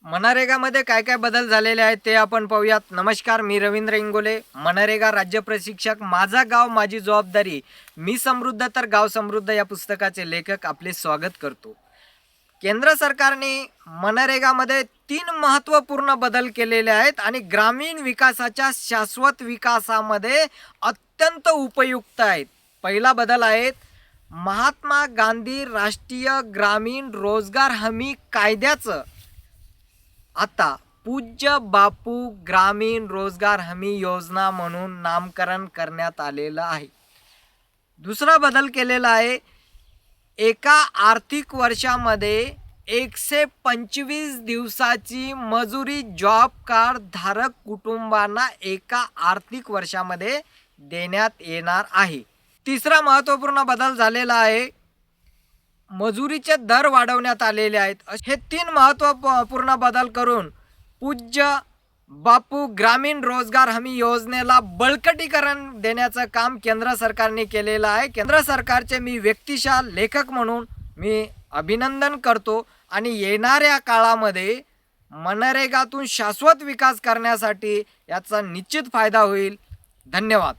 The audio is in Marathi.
मनरेगामध्ये काय काय बदल झालेले आहेत ते आपण पाहूयात. नमस्कार, मी रवींद्र इंगोले, मनरेगा राज्य प्रशिक्षक. माझा गाव माझी जबाबदारी, मी समृद्ध तर गाव समृद्ध या पुस्तकाचे लेखक आपले स्वागत करतो. केंद्र सरकारने मनरेगामध्ये 3 महत्त्वपूर्ण बदल केलेले आहेत आणि ग्रामीण विकासाच्या शाश्वत विकासामध्ये अत्यंत उपयुक्त आहेत. पहिला बदल आहे महात्मा गांधी राष्ट्रीय ग्रामीण रोजगार हमी कायद्याचं आता पूज्य बापू ग्रामीण रोजगार हमी योजना म्हणून नामकरण करण्यात आलेलं आहे. दुसरा बदल केलेला आहे, एका आर्थिक वर्षामध्ये 125 दिवसाची मजुरी जॉब कार्ड धारक कुटुंबांना एका आर्थिक वर्षामध्ये देण्यात येणार आहे. तिसरा महत्त्वपूर्ण बदल झालेला आहे, मजुरीचे दर वाढवण्यात आलेले आहेत. हे 3 महत्त्वपूर्ण बदल करून पूज्य बापू ग्रामीण रोजगार हमी योजनेला बळकटीकरण देण्याचं काम केंद्र सरकारने केलेलं आहे. केंद्र सरकारचे मी व्यक्तिशः लेखक म्हणून मी अभिनंदन करतो आणि येणाऱ्या काळामध्ये मनरेगातून शाश्वत विकास करण्यासाठी याचा निश्चित फायदा होईल. धन्यवाद.